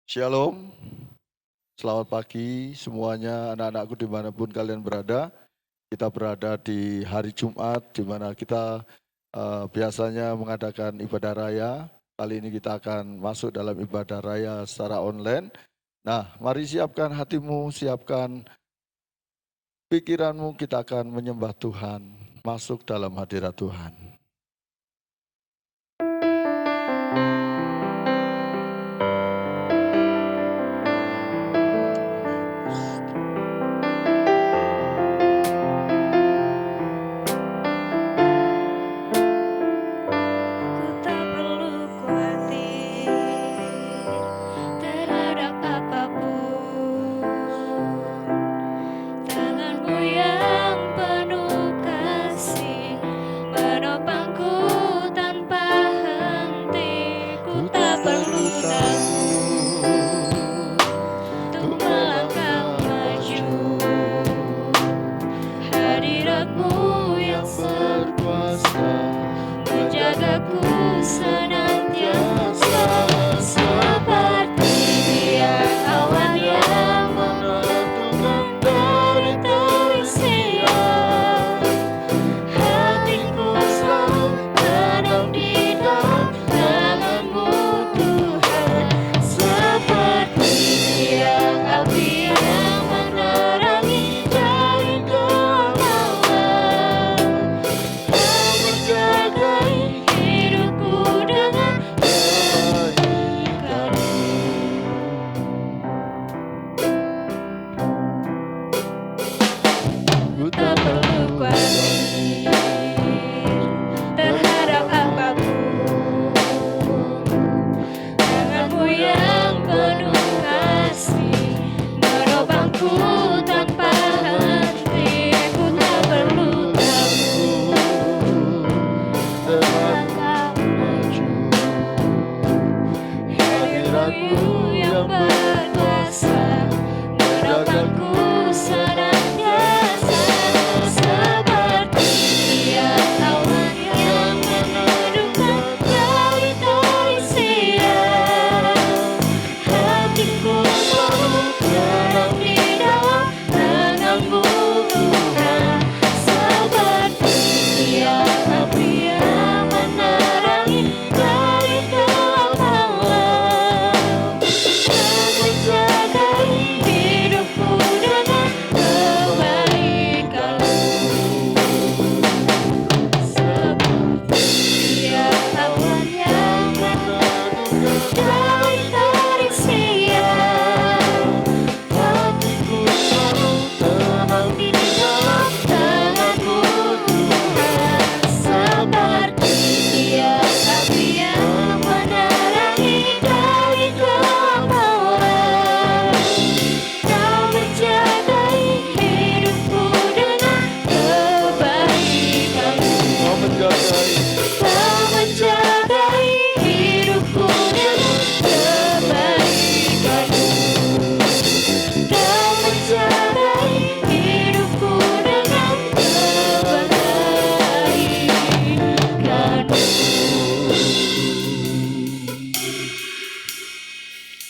Shalom, selamat pagi semuanya anak-anakku dimanapun kalian berada. Kita berada di hari Jumat di mana kita biasanya mengadakan ibadah raya. Kali ini kita akan masuk dalam ibadah raya secara online. Nah, mari siapkan hatimu, siapkan pikiranmu, kita akan menyembah Tuhan, masuk dalam hadirat Tuhan.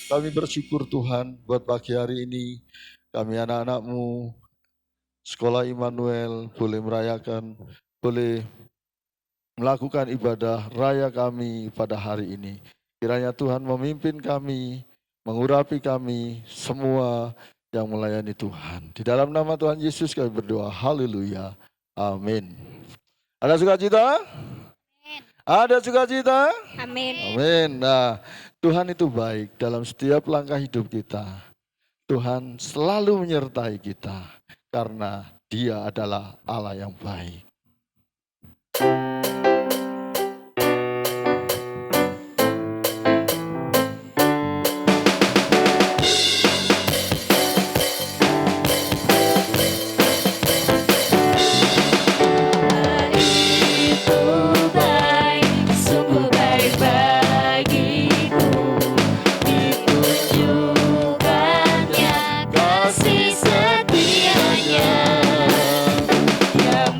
Kami bersyukur Tuhan buat pagi hari ini kami anak-anakmu Sekolah Immanuel boleh merayakan, boleh melakukan ibadah raya kami pada hari ini. Kiranya Tuhan memimpin kami, mengurapi kami semua yang melayani Tuhan. Di dalam nama Tuhan Yesus kami berdoa, haleluya, amin. Ada sukacita? Ada sukacita? Amin. Amin. Nah, Tuhan itu baik dalam setiap langkah hidup kita. Tuhan selalu menyertai kita karena Dia adalah Allah yang baik. Kasih setianya yang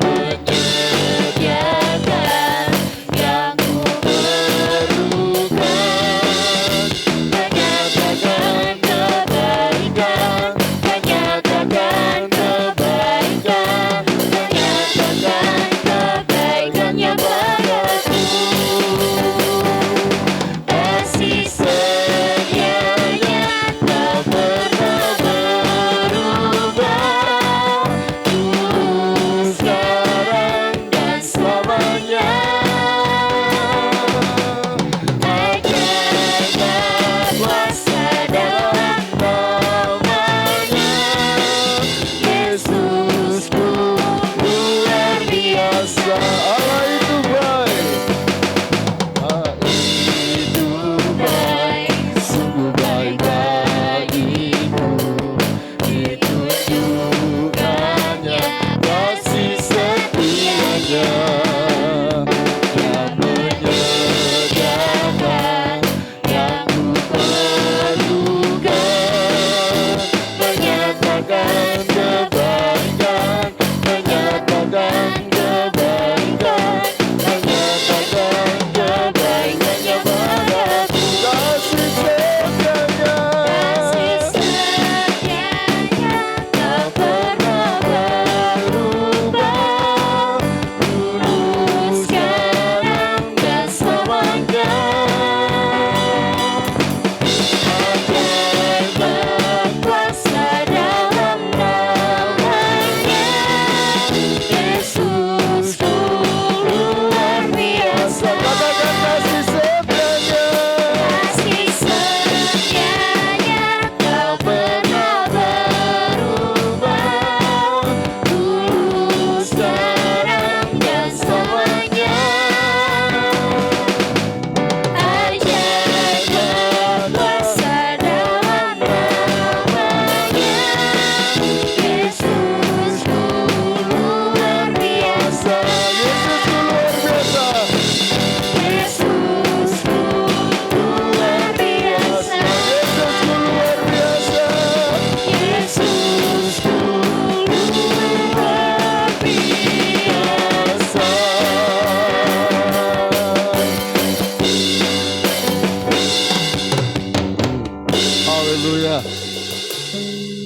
Haleluya.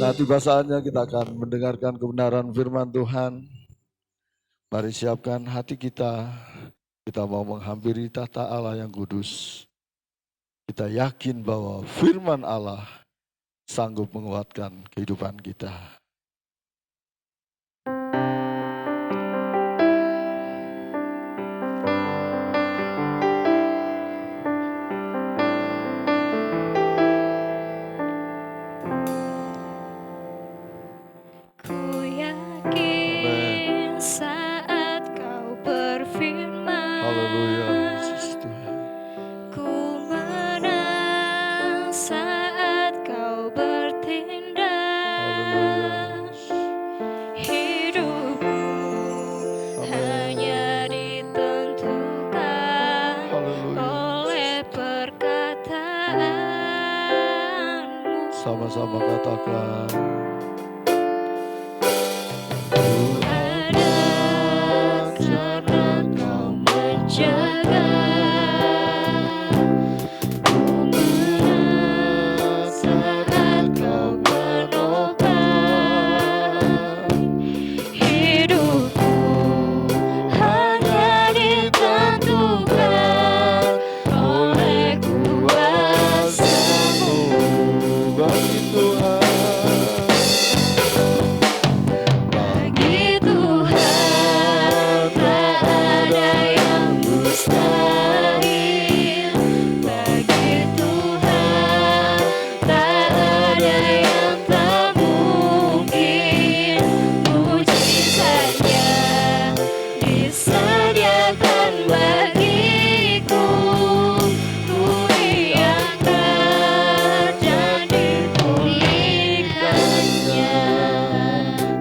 Nah, tiba saatnya kita akan mendengarkan kebenaran firman Tuhan. Mari siapkan hati kita. Kita mau menghampiri tahta Allah yang kudus. Kita yakin bahwa firman Allah sanggup menguatkan kehidupan kita. Ku yakin saat kau berfirman, Haleluya, Yesus Tuhan. ku menang saat kau bertindak. Hidupku hanya ditentukan oleh perkataanmu. Sama-sama katakan.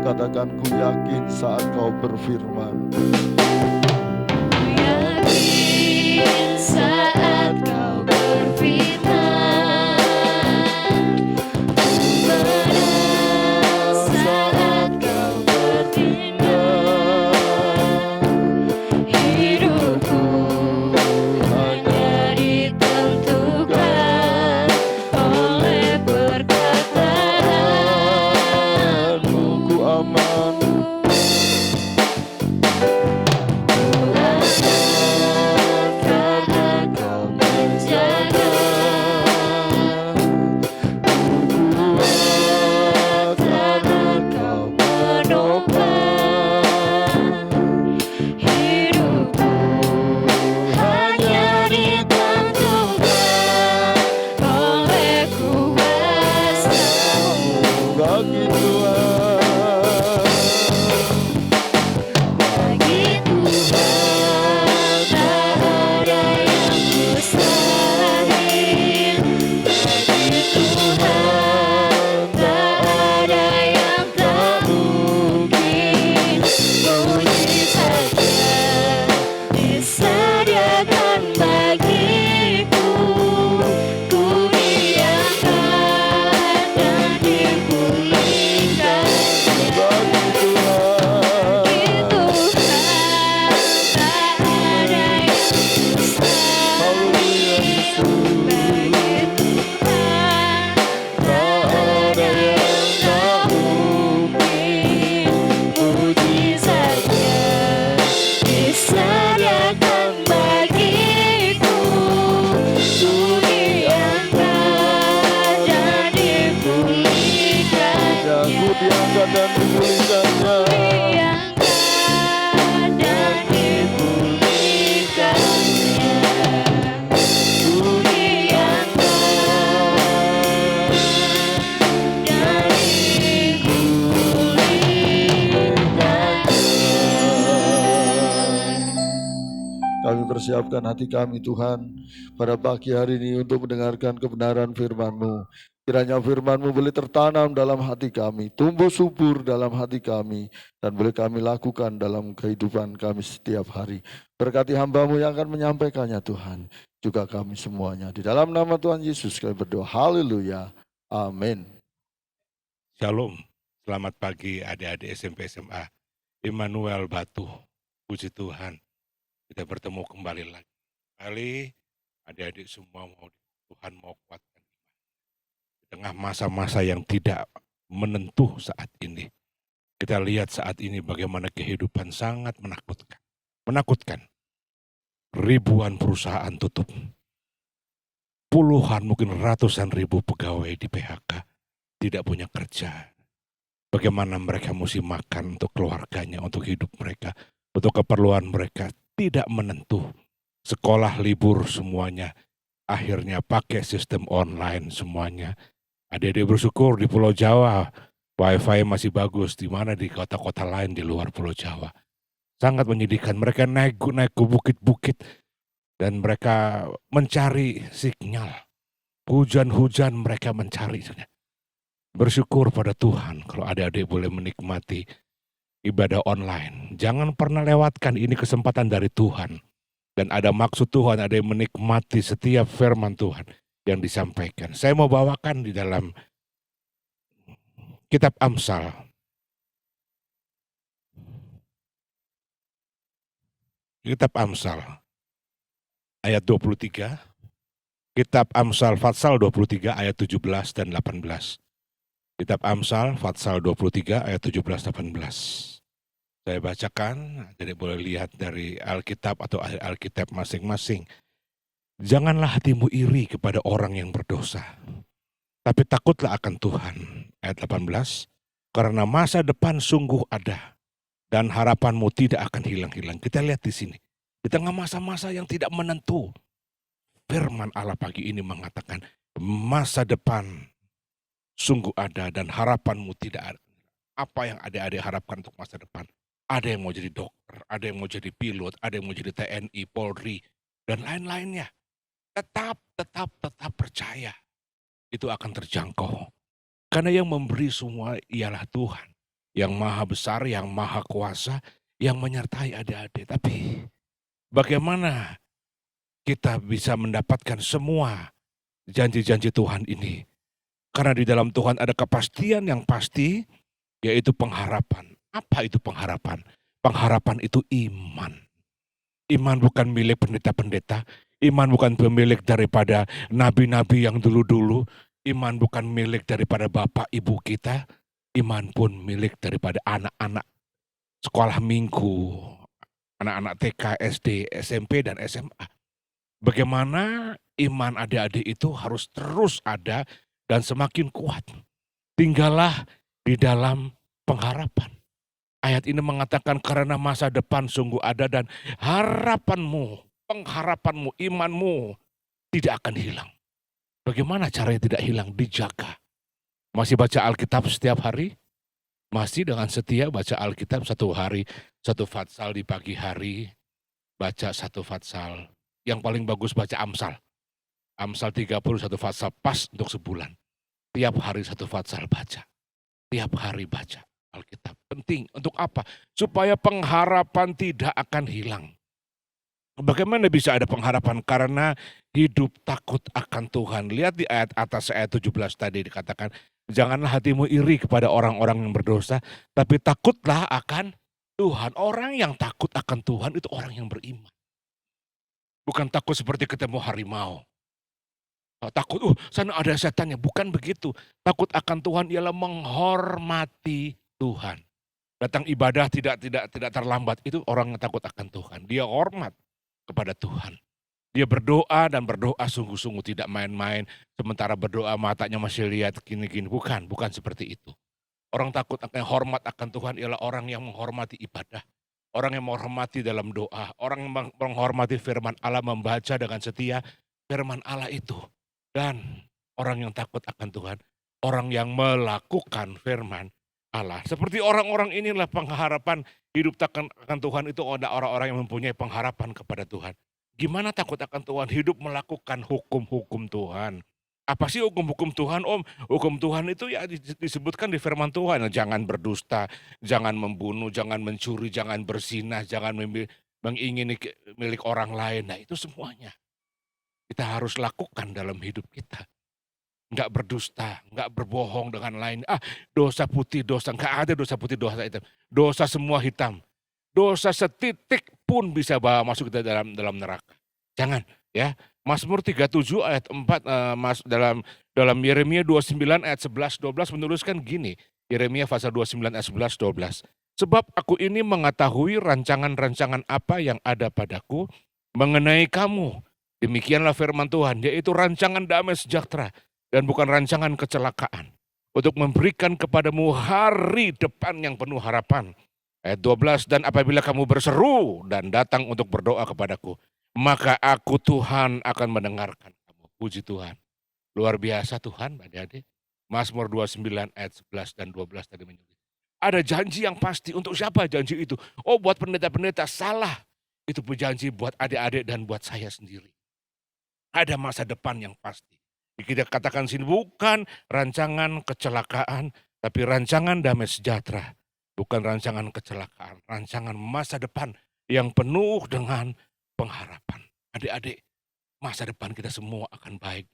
Katakan, ku yakin saat kau berfirman. Ku yakin saat kau berfirman, ku menang saat kau bertindak. Hidupku hanya ditentukan oleh perkataanmu. Ku aman. Karena kau menjaga, karena kau menopang. Hidupku hanya ditentukan oleh kuasa-Mu. Bagi Tuhan, Bagi Tuhan tak ada yang mustahil. Bagi Tuhan tak ada yang tak mungkin. Mujizatnya disediakan bagiku. Ku diangkat dan dipulihkannya. bagi Tuhan, Bagi Tuhan tak ada yang mustahil. haleluya Yesus. Bagi Tuhan tak ada yang tak mungkin. Mujizatnya disediakan bagiku. Ku diangkat dan dipulihkannya. Ku diangkat dan dipulihkannya. Diangkat dan dipulihkannya. Ku diangkat dan dipulihkannya. Kami persiapkan hati kami Tuhan pada pagi hari ini untuk mendengarkan kebenaran firman-Mu. Kiranya firman-Mu boleh tertanam dalam hati kami, tumbuh subur dalam hati kami, dan boleh kami lakukan dalam kehidupan kami setiap hari. Berkati hamba-Mu yang akan menyampaikannya Tuhan, juga kami semuanya. Di dalam nama Tuhan Yesus kami berdoa, haleluya, amin. Shalom, selamat pagi adik-adik SMP SMA Immanuel Batu. Puji Tuhan, kita bertemu kembali lagi. Kali adik-adik semua mau Tuhan mau kuatkan iman. Di tengah masa-masa yang tidak menentu saat ini. Kita lihat saat ini bagaimana kehidupan sangat menakutkan. Menakutkan. Ribuan perusahaan tutup. Puluhan mungkin ratusan ribu pegawai di PHK. Tidak punya kerja. Bagaimana mereka mesti makan untuk keluarganya, untuk hidup mereka, untuk keperluan mereka. Tidak menentu. Sekolah libur semuanya. Akhirnya pakai sistem online semuanya. Adik-adik bersyukur di Pulau Jawa, wifi masih bagus. Di mana di kota-kota lain di luar Pulau Jawa. Sangat menyedihkan. Mereka naik ke bukit-bukit. Dan mereka mencari sinyal. Hujan-hujan mereka mencari. Bersyukur pada Tuhan kalau adik-adik boleh menikmati ibadah online. Jangan pernah lewatkan, ini kesempatan dari Tuhan. Dan ada maksud Tuhan, ada yang menikmati setiap firman Tuhan yang disampaikan. Saya mau bawakan di dalam kitab Amsal. Kitab Amsal ayat 23. Kitab Amsal Fatsal 23 ayat 17 dan 18. Kitab Amsal Fatsal 23 ayat 17-18. Saya bacakan, jadi boleh lihat dari Alkitab atau Alkitab masing-masing. Janganlah hatimu iri kepada orang yang berdosa, tapi takutlah akan Tuhan. Ayat 18, karena masa depan sungguh ada, dan harapanmu tidak akan hilang-hilang. Kita lihat di sini, di tengah masa-masa yang tidak menentu, firman Allah pagi ini mengatakan, masa depan sungguh ada dan harapanmu tidak ada. Apa yang adik-adik harapkan untuk masa depan? Ada yang mau jadi dokter, ada yang mau jadi pilot, ada yang mau jadi TNI, Polri, dan lain-lainnya. Tetap percaya. Itu akan terjangkau. Karena yang memberi semua ialah Tuhan. Yang maha besar, yang maha kuasa, yang menyertai adik-adik. Tapi bagaimana kita bisa mendapatkan semua janji-janji Tuhan ini? Karena di dalam Tuhan ada kepastian yang pasti, yaitu pengharapan. Apa itu pengharapan? Pengharapan itu iman. Iman bukan milik pendeta-pendeta. Iman bukan pemilik daripada nabi-nabi yang dulu-dulu. Iman bukan milik daripada bapak ibu kita. Iman pun milik daripada anak-anak sekolah minggu. Anak-anak TK, SD, SMP, dan SMA. Bagaimana iman adik-adik itu harus terus ada dan semakin kuat. Tinggallah di dalam pengharapan. Ayat ini mengatakan karena masa depan sungguh ada dan harapanmu, pengharapanmu, imanmu tidak akan hilang. Bagaimana caranya tidak hilang? Dijaga. Masih baca Alkitab setiap hari? Masih dengan setia baca Alkitab satu hari, satu fatsal di pagi hari, baca satu fatsal. Yang paling bagus baca Amsal. Amsal 31 fatsal pas untuk sebulan. Tiap hari satu fatsal baca. Tiap hari baca Alkitab. Penting. Untuk apa? Supaya pengharapan tidak akan hilang. Bagaimana bisa ada pengharapan? Karena hidup takut akan Tuhan. Lihat di ayat atas, ayat 17 tadi dikatakan, janganlah hatimu iri kepada orang-orang yang berdosa, tapi takutlah akan Tuhan. Orang yang takut akan Tuhan itu orang yang beriman. Bukan takut seperti ketemu harimau. Takut, sana ada setannya. Bukan begitu. Takut akan Tuhan ialah menghormati Tuhan. Datang ibadah tidak terlambat. Itu orang yang takut akan Tuhan. Dia hormat kepada Tuhan. Dia berdoa dan berdoa sungguh-sungguh tidak main-main. Sementara berdoa matanya masih lihat gini-gini. Bukan seperti itu. Orang takut akan hormat akan Tuhan ialah orang yang menghormati ibadah. Orang yang menghormati dalam doa. Orang yang menghormati firman Allah, membaca dengan setia firman Allah itu. Dan orang yang takut akan Tuhan, orang yang melakukan firman Allah. Seperti orang-orang inilah pengharapan hidup akan Tuhan itu ada orang-orang yang mempunyai pengharapan kepada Tuhan. Gimana takut akan Tuhan? Hidup melakukan hukum-hukum Tuhan. Apa sih hukum-hukum Tuhan, Om? Hukum Tuhan itu ya disebutkan di firman Tuhan. Jangan berdusta, jangan membunuh, jangan mencuri, jangan berzinah, jangan mengingini milik orang lain. Nah itu semuanya kita harus lakukan dalam hidup kita. Enggak berdusta, enggak berbohong dengan lain. Dosa putih, dosa. Enggak ada dosa putih, dosa hitam. Dosa semua hitam. Dosa setitik pun bisa bawa masuk kita dalam neraka. Jangan. Ya, Mazmur 37 ayat 4 dalam Yeremia 29 ayat 11 12 menuliskan gini. Yeremia pasal 29 ayat 11 12. Sebab aku ini mengetahui rancangan-rancangan apa yang ada padaku mengenai kamu. Demikianlah firman Tuhan, yaitu rancangan damai sejahtera dan bukan rancangan kecelakaan. Untuk memberikan kepadamu hari depan yang penuh harapan. Ayat 12, dan apabila kamu berseru dan datang untuk berdoa kepadaku, maka aku Tuhan akan mendengarkan kamu. Puji Tuhan. Luar biasa Tuhan, adik-adik. Mazmur 29 ayat 11 dan 12 tadi menyebut. Ada janji yang pasti. Untuk siapa janji itu? Oh, buat pendeta-pendeta. Salah. Itu janji buat adik-adik dan buat saya sendiri. Ada masa depan yang pasti. Kita katakan sini bukan rancangan kecelakaan, tapi rancangan damai sejahtera. Bukan rancangan kecelakaan, rancangan masa depan yang penuh dengan pengharapan. Adik-adik, masa depan kita semua akan baik.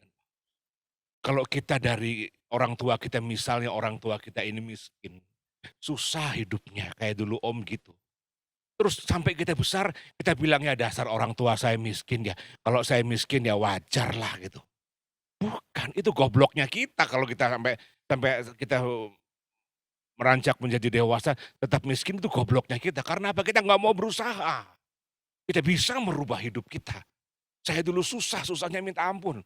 Kalau kita dari orang tua kita, misalnya orang tua kita ini miskin, susah hidupnya, kayak dulu om gitu. Terus sampai kita besar, kita bilangnya dasar orang tua saya miskin ya. Kalau saya miskin ya wajar lah gitu. Bukan, itu gobloknya kita kalau kita sampai kita merancak menjadi dewasa, tetap miskin itu gobloknya kita. Karena apa? Kita nggak mau berusaha. Kita bisa merubah hidup kita. Saya dulu susahnya minta ampun.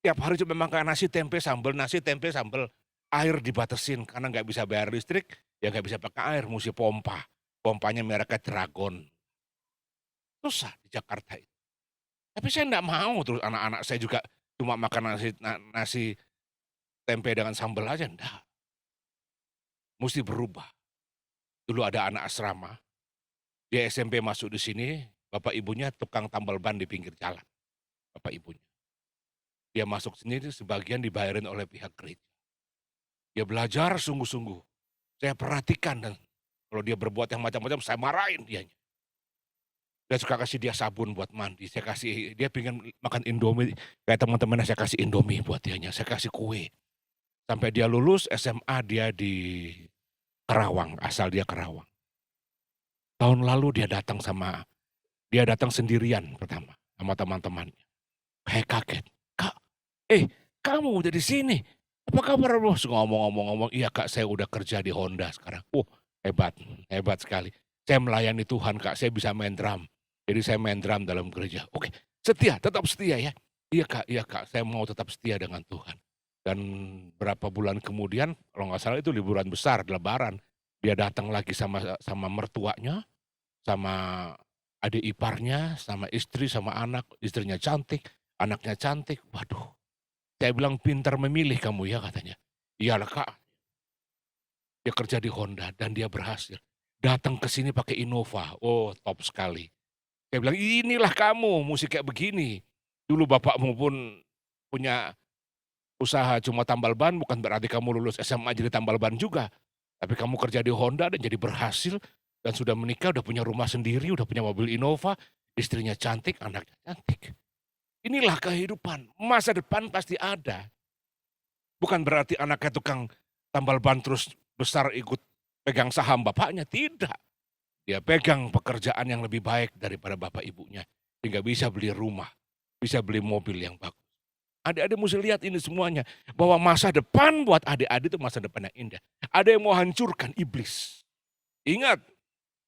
Tiap hari cuma makan nasi tempe sambal, air dibatasin karena nggak bisa bayar listrik, ya nggak bisa pakai air, mesti pompa. Pompanya mereknya Dragon. Susah di Jakarta itu. Tapi saya nggak mau terus anak-anak saya juga cuma makan nasi tempe dengan sambal aja, enggak. Mesti berubah. Dulu ada anak asrama, dia SMP masuk di sini, bapak ibunya tukang tambal ban di pinggir jalan. Bapak ibunya. Dia masuk sini sebagian dibayarin oleh pihak gereja. Dia belajar sungguh-sungguh. Saya perhatikan dan kalau dia berbuat yang macam-macam saya marahin dianya. Saya suka kasih dia sabun buat mandi. Saya kasih, dia pengen makan Indomie. Kayak teman-temannya saya kasih Indomie buat dianya. Saya kasih kue. Sampai dia lulus SMA dia di Kerawang, asal dia Kerawang. Tahun lalu dia datang sendirian pertama sama teman-temannya. Kayak kaget. Kak, kamu udah di sini. Apa kabar bos? Ngomong-ngomong, iya kak saya udah kerja di Honda sekarang. Hebat sekali. Saya melayani Tuhan kak, saya bisa main drum. Jadi saya main drum dalam gereja. Oke, setia, tetap setia ya. Iya kak, saya mau tetap setia dengan Tuhan. Dan berapa bulan kemudian, kalau nggak salah itu liburan besar, lebaran. Dia datang lagi sama mertuanya, sama adik iparnya, sama istri, sama anak. Istrinya cantik, anaknya cantik. Waduh, saya bilang pintar memilih kamu ya katanya. Iyalah kak, dia kerja di Honda dan dia berhasil. Datang ke sini pakai Innova, oh top sekali. Saya bilang inilah kamu, musik kayak begini. Dulu bapakmu pun punya usaha cuma tambal ban, bukan berarti kamu lulus SMA jadi tambal ban juga. Tapi kamu kerja di Honda dan jadi berhasil, dan sudah menikah, udah punya rumah sendiri, udah punya mobil Innova, istrinya cantik, anaknya cantik. Inilah kehidupan, masa depan pasti ada. Bukan berarti anaknya tukang tambal ban terus besar ikut pegang saham bapaknya, tidak. Dia pegang pekerjaan yang lebih baik daripada bapak ibunya, sehingga bisa beli rumah, bisa beli mobil yang bagus. Adik-adik mesti lihat ini semuanya, bahwa masa depan buat adik-adik itu masa depan yang indah. Ada yang mau hancurkan iblis. Ingat,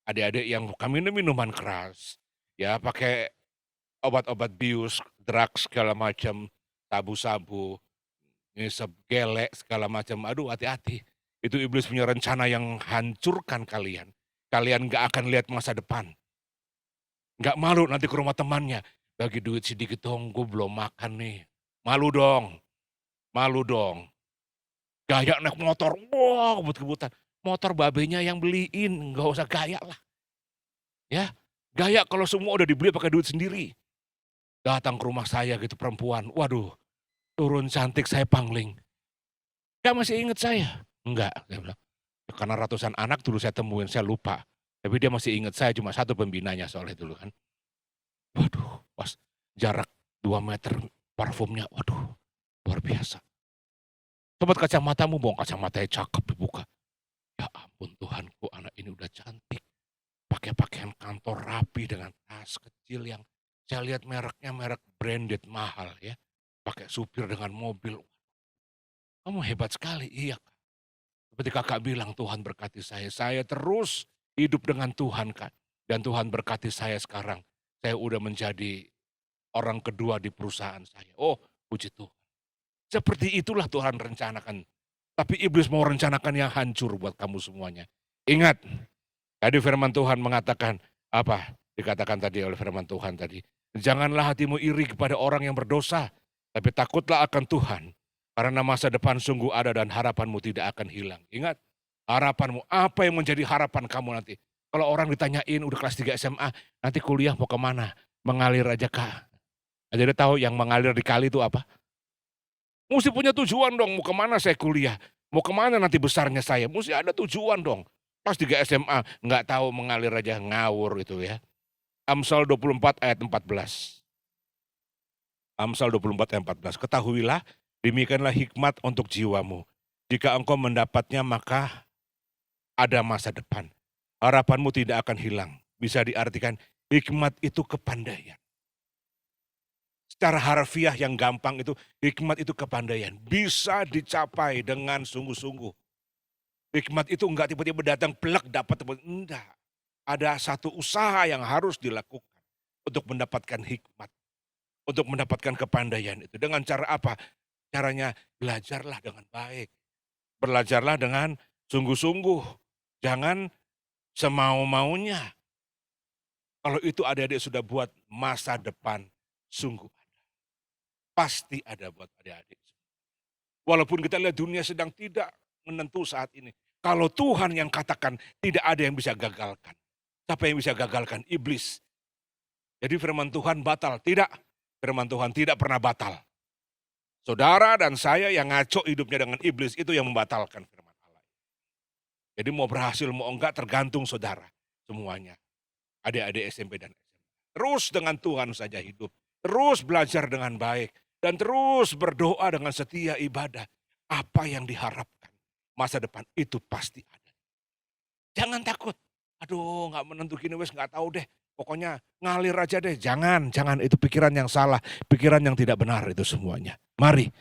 adik-adik yang kami minum minuman keras, ya pakai obat-obat bius, drugs segala macam, sabu-sabu, ngisep gelek segala macam. Aduh hati-hati, itu iblis punya rencana yang hancurkan kalian. Kalian gak akan lihat masa depan. Gak malu nanti ke rumah temannya, bagi duit sedikit dong, gue belum makan nih. Malu dong. Gaya naik motor, wah kebut-kebutan. Motor babenya yang beliin, nggak usah gaya lah. Ya, gaya kalau semua udah dibeli pakai duit sendiri. Datang ke rumah saya gitu perempuan, waduh, turun cantik saya pangling. Gak masih inget saya? Enggak, saya bilang. Karena ratusan anak dulu saya temuin, saya lupa. Tapi dia masih inget saya, cuma satu pembinanya soalnya dulu kan. Waduh, pas jarak 2 meter parfumnya, waduh, luar biasa. Sobat kacamatamu, mau kacamatanya cakep dibuka. Ya ampun Tuhanku, anak ini udah cantik. Pakai pakaian kantor rapi dengan tas kecil yang Saya lihat mereknya merek branded mahal ya. Pakai supir dengan mobil. Kamu hebat sekali, iya. Seperti kakak bilang, Tuhan berkati saya. Saya terus hidup dengan Tuhan, Kak. Dan Tuhan berkati saya sekarang. Saya udah menjadi orang kedua di perusahaan saya. Oh, puji Tuhan. Seperti itulah Tuhan rencanakan. Tapi iblis mau rencanakan yang hancur buat kamu semuanya. Ingat, tadi firman Tuhan mengatakan, apa? Dikatakan tadi oleh firman Tuhan tadi. Janganlah hatimu iri kepada orang yang berdosa. Tapi takutlah akan Tuhan. Karena masa depan sungguh ada dan harapanmu tidak akan hilang. Ingat, harapanmu, apa yang menjadi harapan kamu nanti? Kalau orang ditanyain udah kelas 3 SMA, nanti kuliah mau kemana? Mengalir aja kak. Jadi tahu yang mengalir di kali itu apa? Mesti punya tujuan dong, mau kemana saya kuliah? Mau kemana nanti besarnya saya? Mesti ada tujuan dong. Kelas 3 SMA, nggak tahu mengalir aja ngawur itu ya. Amsal 24 ayat 14. Amsal 24 ayat 14. Ketahuilah, demikianlah hikmat untuk jiwamu. Jika engkau mendapatnya maka ada masa depan. Harapanmu tidak akan hilang. Bisa diartikan hikmat itu kepandaian. Secara harfiah yang gampang itu hikmat itu kepandaian. Bisa dicapai dengan sungguh-sungguh. Hikmat itu enggak tiba-tiba datang plek dapat. Enggak. Ada satu usaha yang harus dilakukan untuk mendapatkan hikmat. Untuk mendapatkan kepandaian itu. Dengan cara apa? Caranya belajarlah dengan baik. Belajarlah dengan sungguh-sungguh. Jangan semau-maunya. Kalau itu adik-adik sudah buat masa depan sungguh ada. Pasti ada buat adik-adik. Walaupun kita lihat dunia sedang tidak menentu saat ini. Kalau Tuhan yang katakan tidak ada yang bisa gagalkan. Siapa yang bisa gagalkan? Iblis. Jadi firman Tuhan batal. Tidak. Firman Tuhan tidak pernah batal. Saudara dan saya yang ngaco hidupnya dengan iblis itu yang membatalkan firman Allah. Jadi mau berhasil mau enggak tergantung saudara semuanya. Adik-adik SMP dan SMA. Terus dengan Tuhan saja hidup. Terus belajar dengan baik. Dan terus berdoa dengan setia ibadah. Apa yang diharapkan masa depan itu pasti ada. Jangan takut. Aduh gak menentu gini wes gak tahu deh. Pokoknya ngalir aja deh. Jangan itu pikiran yang salah. Pikiran yang tidak benar itu semuanya. Mari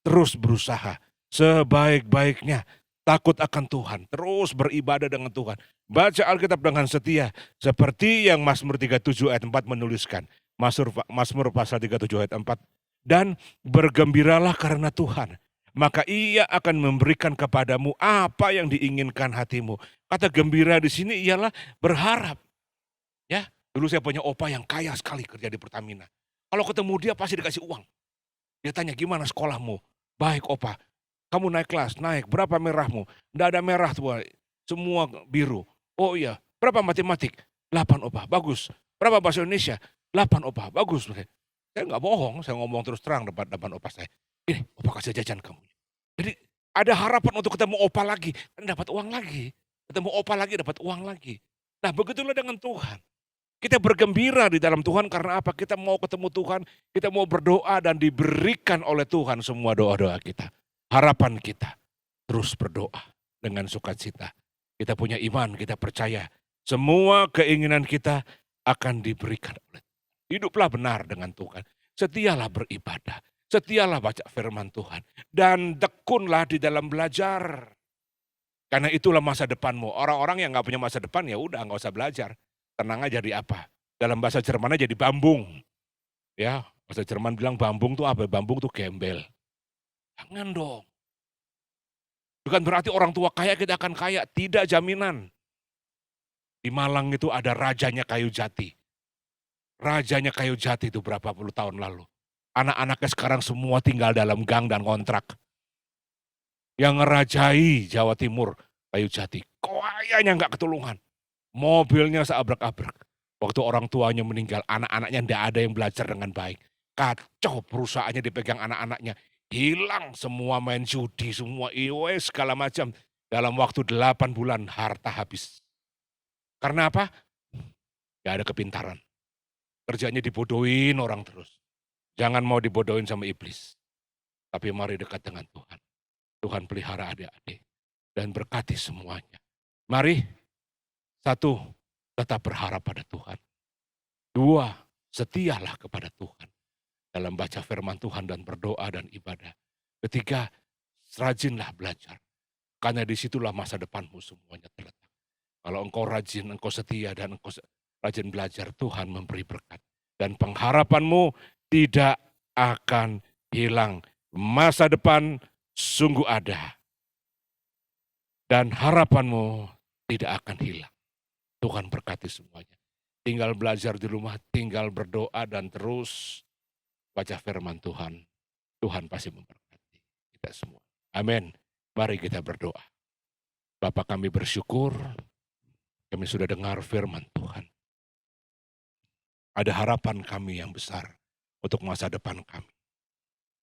terus berusaha sebaik-baiknya. Takut akan Tuhan. Terus beribadah dengan Tuhan. Baca Alkitab dengan setia. Seperti yang Mazmur 37 ayat 4 menuliskan. Mazmur pasal 37 ayat 4. Dan bergembiralah karena Tuhan. Maka ia akan memberikan kepadamu apa yang diinginkan hatimu. Kata gembira di sini ialah berharap. Ya, dulu saya punya opa yang kaya sekali kerja di Pertamina. Kalau ketemu dia pasti dikasih uang. Dia tanya gimana sekolahmu? Baik opa. Kamu naik kelas, naik. Berapa merahmu? Tidak ada merah tua. Semua biru. Oh iya. Berapa matematik? 8 opa. Bagus. Berapa bahasa Indonesia? 8 opa. Bagus. Saya nggak bohong. Saya ngomong terus terang depan opa saya. Ini opa kasih jajan kamu. Jadi ada harapan untuk ketemu opa lagi. Dan dapat uang lagi. Ketemu opa lagi dapat uang lagi. Nah begitulah dengan Tuhan. Kita bergembira di dalam Tuhan karena apa? Kita mau ketemu Tuhan. Kita mau berdoa dan diberikan oleh Tuhan semua doa-doa kita. Harapan kita terus berdoa dengan sukacita. Kita punya iman, kita percaya semua keinginan kita akan diberikan oleh Tuhan. Hiduplah benar dengan Tuhan. Setialah beribadah, setialah baca firman Tuhan. Dan tekunlah di dalam belajar. Karena itulah masa depanmu. Orang-orang yang gak punya masa depan ya udah gak usah belajar. Tenang aja di apa? Dalam bahasa Jerman aja di bambung. Ya, bahasa Jerman bilang bambung tuh apa? Bambung tuh gembel. Jangan dong. Bukan berarti orang tua kaya kita akan kaya. Tidak jaminan. Di Malang itu ada rajanya kayu jati. Rajanya kayu jati itu berapa puluh tahun lalu. Anak-anaknya sekarang semua tinggal dalam gang dan kontrak. Yang ngerajai Jawa Timur kayu jati. Kayanya nggak ketulungan. Mobilnya seabrak-abrak. Waktu orang tuanya meninggal, anak-anaknya tidak ada yang belajar dengan baik. Kacau perusahaannya dipegang anak-anaknya. Hilang semua main judi, semua IOS segala macam. Dalam waktu 8 bulan harta habis. Karena apa? Gak ada kepintaran. Kerjanya dibodohin orang terus. Jangan mau dibodohin sama iblis. Tapi mari dekat dengan Tuhan. Tuhan pelihara adik-adik. Dan berkati semuanya. Mari, 1, tetap berharap pada Tuhan. 2, Setialah kepada Tuhan dalam baca firman Tuhan dan berdoa dan ibadah. Ketiga, rajinlah belajar. Karena disitulah masa depanmu semuanya terletak. Kalau engkau rajin, engkau setia, dan engkau rajin belajar, Tuhan memberi berkat. Dan pengharapanmu tidak akan hilang. Masa depan sungguh ada. Dan harapanmu tidak akan hilang. Tuhan berkati semuanya. Tinggal belajar di rumah, tinggal berdoa dan terus baca firman Tuhan. Tuhan pasti memberkati kita semua. Amin. Mari kita berdoa. Bapa, kami bersyukur, kami sudah dengar firman Tuhan. Ada harapan kami yang besar untuk masa depan kami.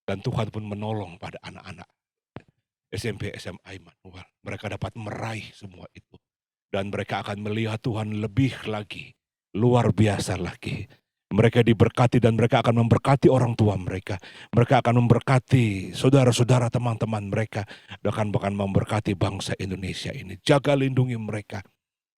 Dan Tuhan pun menolong pada anak-anak SMP, SMA Immanuel. Mereka dapat meraih semua itu. Dan mereka akan melihat Tuhan lebih lagi, luar biasa lagi. Mereka diberkati dan mereka akan memberkati orang tua mereka. Mereka akan memberkati saudara-saudara, teman-teman mereka. Dan bahkan memberkati bangsa Indonesia ini. Jaga lindungi mereka.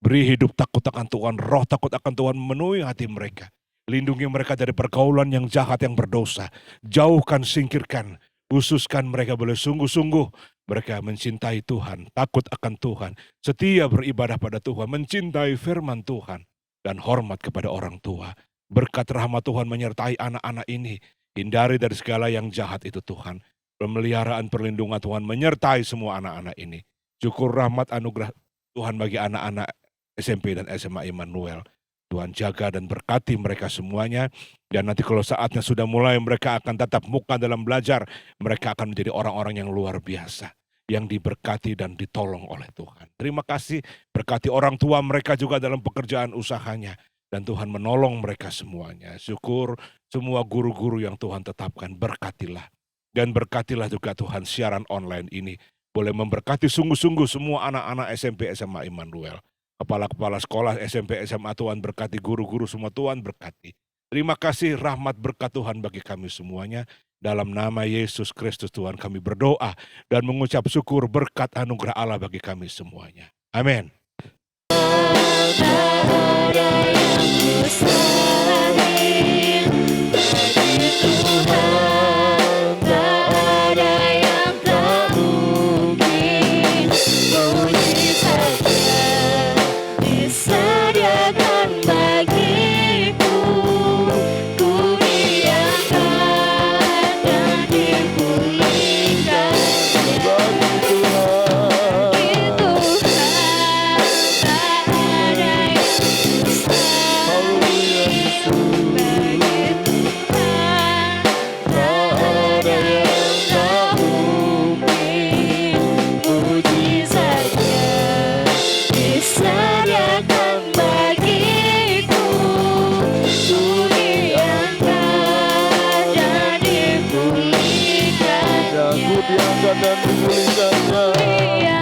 Beri hidup takut akan Tuhan, roh takut akan Tuhan memenuhi hati mereka. Lindungi mereka dari pergaulan yang jahat, yang berdosa. Jauhkan, singkirkan. Khususkan mereka boleh sungguh-sungguh. Mereka mencintai Tuhan, takut akan Tuhan. Setia beribadah pada Tuhan, mencintai firman Tuhan. Dan hormat kepada orang tua. Berkat rahmat Tuhan menyertai anak-anak ini. Hindari dari segala yang jahat itu Tuhan. Pemeliharaan perlindungan Tuhan menyertai semua anak-anak ini. Syukur rahmat anugerah Tuhan bagi anak-anak SMP dan SMA Immanuel. Tuhan jaga dan berkati mereka semuanya. Dan nanti kalau saatnya sudah mulai mereka akan tetap muka dalam belajar. Mereka akan menjadi orang-orang yang luar biasa. Yang diberkati dan ditolong oleh Tuhan. Terima kasih, berkati orang tua mereka juga dalam pekerjaan usahanya. Dan Tuhan menolong mereka semuanya. Syukur semua guru-guru yang Tuhan tetapkan, berkatilah. Dan berkatilah juga Tuhan siaran online ini. Boleh memberkati sungguh-sungguh semua anak-anak SMP SMA Immanuel. Kepala-kepala sekolah SMP SMA Tuhan berkati, guru-guru semua Tuhan berkati. Terima kasih rahmat berkat Tuhan bagi kami semuanya. Dalam nama Yesus Kristus Tuhan kami berdoa dan mengucap syukur berkat anugerah Allah bagi kami semuanya. Amin. Dan dipulihkannya.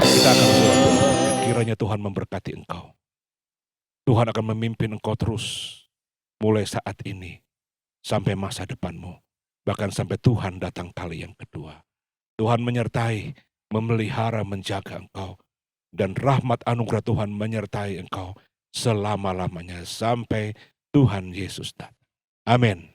Kita akan berdoa. Kiranya Tuhan memberkati engkau. Tuhan akan memimpin engkau terus. Mulai saat ini. Sampai masa depanmu. Bahkan sampai Tuhan datang kali yang kedua. Tuhan menyertai, memelihara, menjaga engkau. Dan rahmat anugerah Tuhan menyertai engkau selama-lamanya sampai Tuhan Yesus datang. Amin.